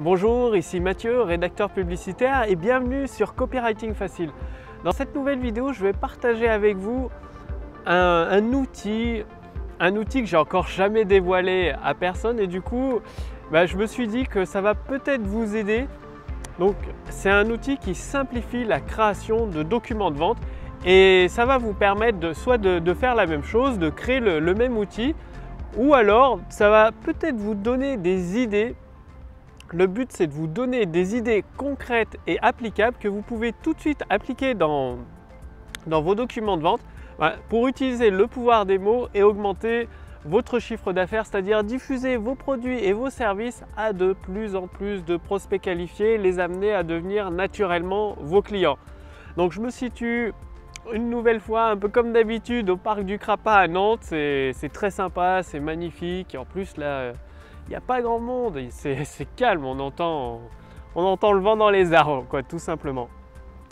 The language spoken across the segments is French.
Bonjour, ici Mathieu, rédacteur publicitaire et bienvenue sur Copywriting Facile. Dans cette nouvelle vidéo, je vais partager avec vous un outil que j'ai encore jamais dévoilé à personne et du coup, je me suis dit que ça va peut-être vous aider. Donc, c'est un outil qui simplifie la création de documents de vente et ça va vous permettre soit de faire la même chose, de créer le même outil ou alors ça va peut-être vous donner des idées. Le but, c'est de vous donner des idées concrètes et applicables que vous pouvez tout de suite appliquer dans vos documents de vente pour utiliser le pouvoir des mots et augmenter votre chiffre d'affaires, c'est-à-dire diffuser vos produits et vos services à de plus en plus de prospects qualifiés, les amener à devenir naturellement vos clients. Donc je me situe une nouvelle fois, un peu comme d'habitude, au Parc du Crapin à Nantes. C'est très sympa, c'est magnifique et en plus là, il n'y a pas grand monde, c'est calme, on entend le vent dans les arbres, quoi, tout simplement.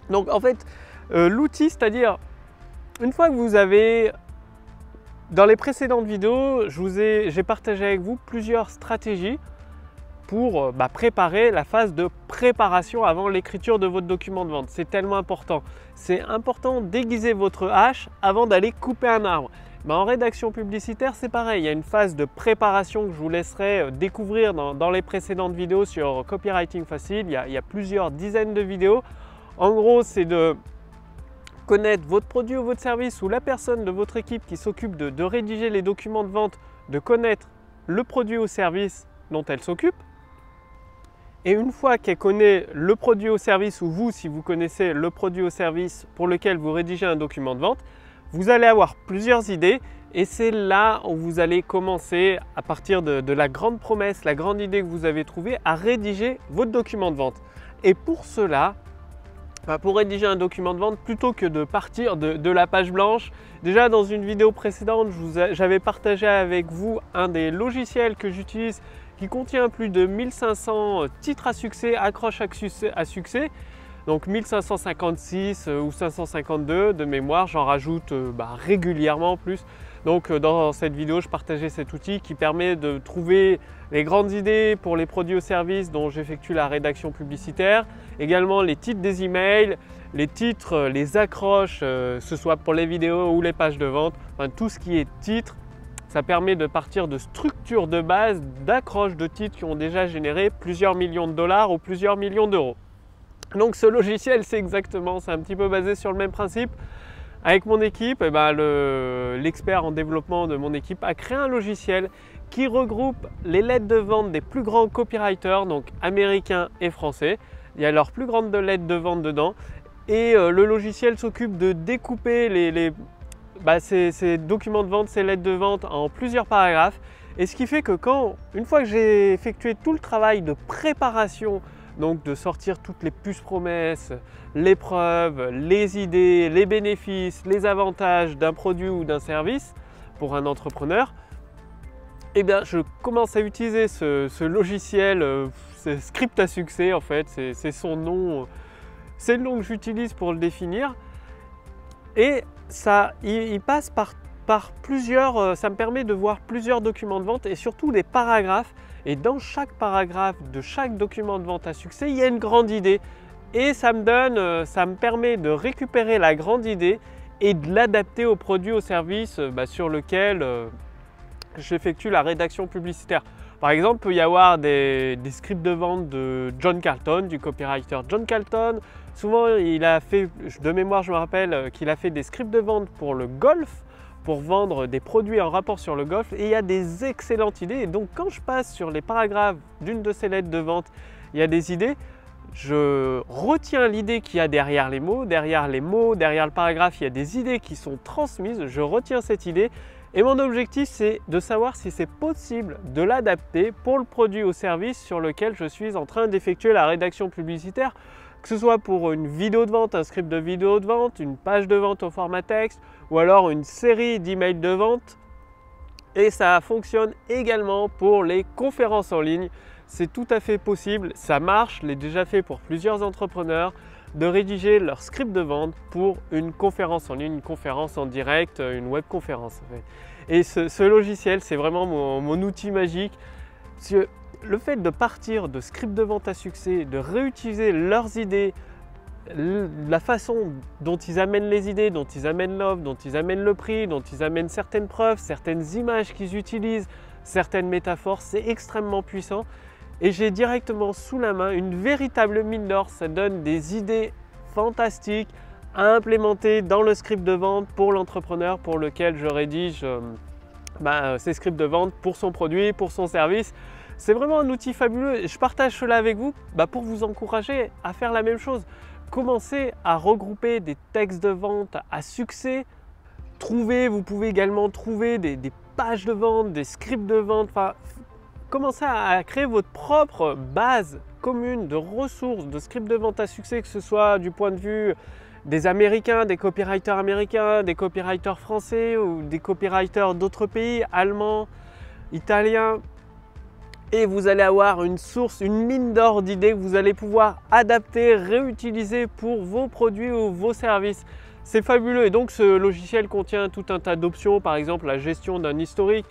Donc en fait, l'outil, c'est-à-dire, une fois que vous avez, dans les précédentes vidéos, j'ai partagé avec vous plusieurs stratégies pour préparer la phase de préparation avant l'écriture de votre document de vente. C'est tellement important. C'est important d'aiguiser votre hache avant d'aller couper un arbre. En rédaction publicitaire, c'est pareil, il y a une phase de préparation que je vous laisserai découvrir dans les précédentes vidéos sur Copywriting Facile. Il y a plusieurs dizaines de vidéos. En gros, c'est de connaître votre produit ou votre service ou la personne de votre équipe qui s'occupe de rédiger les documents de vente, de connaître le produit ou service dont elle s'occupe. Et une fois qu'elle connaît le produit ou service, ou vous, si vous connaissez le produit ou service pour lequel vous rédigez un document de vente, vous allez avoir plusieurs idées et c'est là où vous allez commencer, à partir de la grande promesse, la grande idée que vous avez trouvée, à rédiger votre document de vente. Et pour cela, pour rédiger un document de vente, plutôt que de partir de la page blanche, déjà dans une vidéo précédente, j'avais partagé avec vous un des logiciels que j'utilise qui contient plus de 1500 titres à succès, accroches à succès. Donc 1556 ou 552 de mémoire, j'en rajoute régulièrement en plus. Donc dans cette vidéo, je partageais cet outil qui permet de trouver les grandes idées pour les produits ou services dont j'effectue la rédaction publicitaire. Également les titres des emails, les titres, les accroches, ce soit pour les vidéos ou les pages de vente, tout ce qui est titre. Ça permet de partir de structures de base, d'accroches de titres qui ont déjà généré plusieurs millions de dollars ou plusieurs millions d'euros. Donc ce logiciel, c'est un petit peu basé sur le même principe. Avec mon équipe, l'expert en développement de mon équipe a créé un logiciel qui regroupe les lettres de vente des plus grands copywriters, donc américains et français. Il y a leurs plus grandes lettres de vente dedans. Et le logiciel s'occupe de découper ces documents de vente, ces lettres de vente en plusieurs paragraphes. Et ce qui fait que une fois que j'ai effectué tout le travail de préparation, donc de sortir toutes les puces promesses, les preuves, les idées, les bénéfices, les avantages d'un produit ou d'un service pour un entrepreneur, je commence à utiliser ce logiciel, ce script à succès en fait, c'est son nom, c'est le nom que j'utilise pour le définir. Et il passe par plusieurs, ça me permet de voir plusieurs documents de vente et surtout des paragraphes. Et dans chaque paragraphe de chaque document de vente à succès, il y a une grande idée. Et ça me permet de récupérer la grande idée et de l'adapter au produit, au service sur lequel j'effectue la rédaction publicitaire. Par exemple, il peut y avoir des scripts de vente de John Carlton, du copywriter John Carlton. Souvent, il a fait, de mémoire, je me rappelle qu'il a fait des scripts de vente pour le golf, pour vendre des produits en rapport sur le golf, et il y a des excellentes idées. Et donc quand je passe sur les paragraphes d'une de ces lettres de vente, il y a des idées, je retiens l'idée qu'il y a derrière les mots, derrière le paragraphe, il y a des idées qui sont transmises, je retiens cette idée et mon objectif c'est de savoir si c'est possible de l'adapter pour le produit ou service sur lequel je suis en train d'effectuer la rédaction publicitaire, que ce soit pour une vidéo de vente, un script de vidéo de vente, une page de vente au format texte ou alors une série d'emails de vente. Et ça fonctionne également pour les conférences en ligne. C'est tout à fait possible, ça marche, je l'ai déjà fait pour plusieurs entrepreneurs, de rédiger leur script de vente pour une conférence en ligne, une conférence en direct, une webconférence en fait. Et ce logiciel, c'est vraiment mon outil magique. le fait de partir de scripts de vente à succès, de réutiliser leurs idées, la façon dont ils amènent les idées, dont ils amènent l'offre, dont ils amènent le prix, dont ils amènent certaines preuves, certaines images qu'ils utilisent, certaines métaphores, c'est extrêmement puissant. Et j'ai directement sous la main une véritable mine d'or. Ça donne des idées fantastiques à implémenter dans le script de vente pour l'entrepreneur pour lequel je rédige ces scripts de vente pour son produit, pour son service. C'est vraiment un outil fabuleux. Je partage cela avec vous pour vous encourager à faire la même chose. Commencez à regrouper des textes de vente à succès. Vous pouvez également trouver des pages de vente, des scripts de vente. Commencez à créer votre propre base commune de ressources, de scripts de vente à succès, que ce soit du point de vue des Américains, des copywriters américains, des copywriters français ou des copywriters d'autres pays, allemands, italiens. Et vous allez avoir une source, une mine d'or d'idées que vous allez pouvoir adapter, réutiliser pour vos produits ou vos services. C'est fabuleux. Et donc ce logiciel contient tout un tas d'options, par exemple la gestion d'un historique.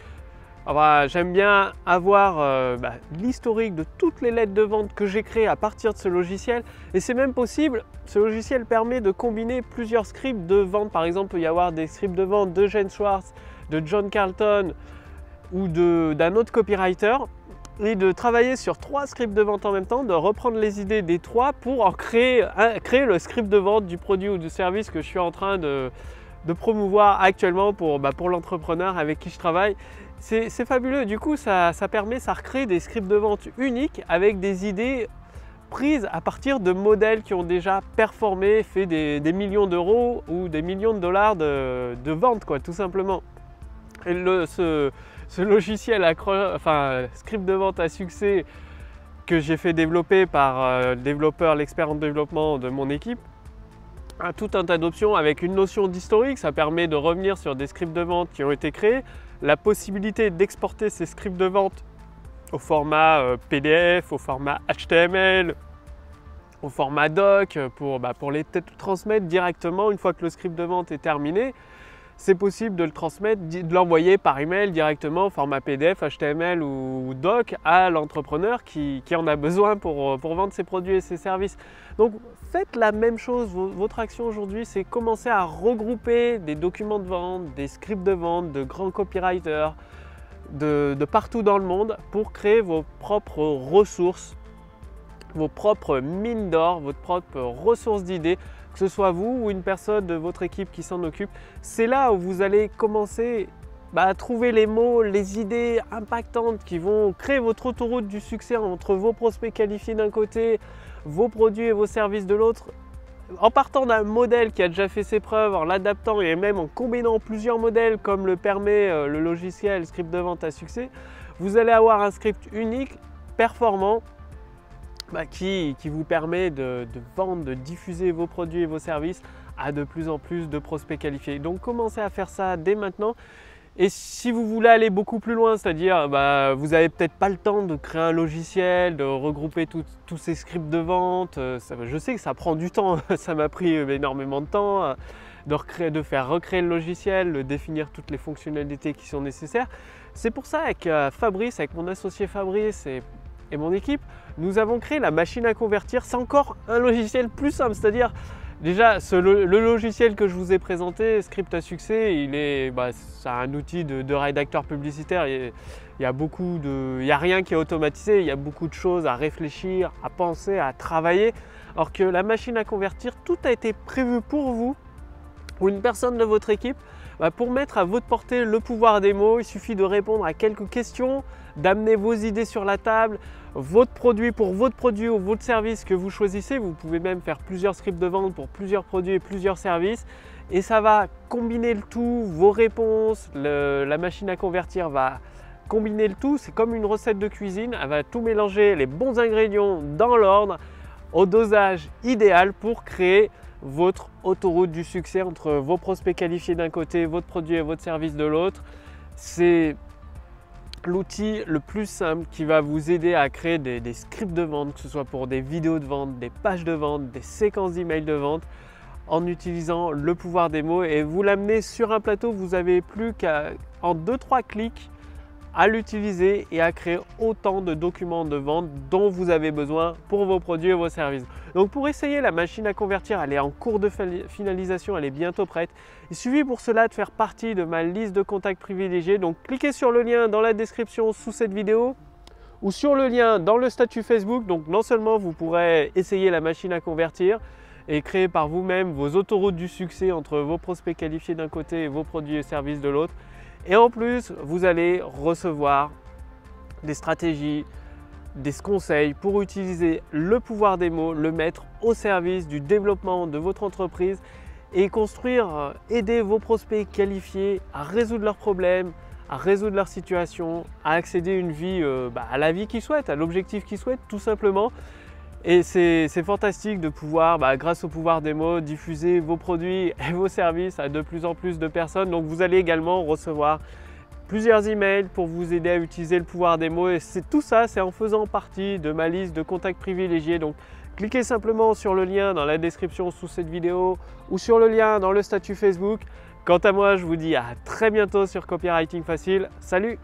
J'aime bien avoir l'historique de toutes les lettres de vente que j'ai créées à partir de ce logiciel. Et c'est même possible, ce logiciel permet de combiner plusieurs scripts de vente. Par exemple, il peut y avoir des scripts de vente de Jen Schwartz, de John Carlton ou d'un autre copywriter. Et de travailler sur 3 scripts de vente en même temps, de reprendre les idées des 3 pour en créer le script de vente du produit ou du service que je suis en train de promouvoir actuellement pour l'entrepreneur avec qui je travaille. C'est fabuleux. Du coup, ça recrée des scripts de vente uniques avec des idées prises à partir de modèles qui ont déjà performé, fait des millions d'euros ou des millions de dollars de vente, tout simplement. Et ce logiciel script de vente à succès que j'ai fait développer par l'expert en développement de mon équipe, a tout un tas d'options avec une notion d'historique. Ça permet de revenir sur des scripts de vente qui ont été créés, la possibilité d'exporter ces scripts de vente au format PDF, au format HTML, au format doc pour les transmettre directement une fois que le script de vente est terminé. C'est possible de le transmettre, de l'envoyer par email directement, format PDF, HTML ou doc à l'entrepreneur qui en a besoin pour vendre ses produits et ses services. Donc faites la même chose. Votre action aujourd'hui, c'est commencer à regrouper des documents de vente, des scripts de vente de grands copywriters de partout dans le monde pour créer vos propres ressources, vos propres mines d'or, votre propre ressource d'idées. Que ce soit vous ou une personne de votre équipe qui s'en occupe, c'est là où vous allez commencer à trouver les mots, les idées impactantes qui vont créer votre autoroute du succès entre vos prospects qualifiés d'un côté, vos produits et vos services de l'autre. En partant d'un modèle qui a déjà fait ses preuves, en l'adaptant et même en combinant plusieurs modèles comme le permet le logiciel script de vente à succès, vous allez avoir un script unique, performant, qui vous permet de vendre, de diffuser vos produits et vos services à de plus en plus de prospects qualifiés. Donc commencez à faire ça dès maintenant. Et si vous voulez aller beaucoup plus loin, c'est-à-dire vous n'avez peut-être pas le temps de créer un logiciel, de regrouper tous ces scripts de vente, je sais que ça prend du temps, ça m'a pris énormément de temps de faire recréer le logiciel, de définir toutes les fonctionnalités qui sont nécessaires. C'est pour ça avec Fabrice, avec mon associé Fabrice et mon équipe, nous avons créé la machine à convertir. C'est encore un logiciel plus simple, c'est-à-dire déjà le logiciel que je vous ai présenté, Script à succès, c'est un outil de rédacteur publicitaire. Il y a rien qui est automatisé, il y a beaucoup de choses à réfléchir, à penser, à travailler. Alors que la machine à convertir, tout a été prévu pour vous ou une personne de votre équipe. Pour mettre à votre portée le pouvoir des mots, il suffit de répondre à quelques questions, d'amener vos idées sur la table, votre produit pour votre produit ou votre service que vous choisissez. Vous pouvez même faire plusieurs scripts de vente pour plusieurs produits et plusieurs services. Et ça va combiner le tout, vos réponses, la machine à convertir va combiner le tout. C'est comme une recette de cuisine, elle va tout mélanger, les bons ingrédients dans l'ordre, au dosage idéal pour créer votre autoroute du succès entre vos prospects qualifiés d'un côté, votre produit et votre service de l'autre. C'est l'outil le plus simple qui va vous aider à créer des scripts de vente, que ce soit pour des vidéos de vente, des pages de vente, des séquences d'emails de vente, en utilisant le pouvoir des mots et vous l'amenez sur un plateau. Vous n'avez plus qu'à, en 2-3 clics, à l'utiliser et à créer autant de documents de vente dont vous avez besoin pour vos produits et vos services. Donc pour essayer la machine à convertir, elle est en cours de finalisation, elle est bientôt prête. Il suffit pour cela de faire partie de ma liste de contacts privilégiés. Donc cliquez sur le lien dans la description sous cette vidéo ou sur le lien dans le statut Facebook. Donc non seulement vous pourrez essayer la machine à convertir et créer par vous-même vos autoroutes du succès entre vos prospects qualifiés d'un côté et vos produits et services de l'autre. Et en plus, vous allez recevoir des stratégies, des conseils pour utiliser le pouvoir des mots, le mettre au service du développement de votre entreprise et construire, aider vos prospects qualifiés à résoudre leurs problèmes, à résoudre leur situation, à accéder à la vie qu'ils souhaitent, à l'objectif qu'ils souhaitent tout simplement. Et c'est fantastique de pouvoir, grâce au pouvoir des mots, diffuser vos produits et vos services à de plus en plus de personnes. Donc vous allez également recevoir plusieurs emails pour vous aider à utiliser le pouvoir des mots. Et tout ça, c'est en faisant partie de ma liste de contacts privilégiés. Donc cliquez simplement sur le lien dans la description sous cette vidéo ou sur le lien dans le statut Facebook. Quant à moi, je vous dis à très bientôt sur Copywriting Facile. Salut!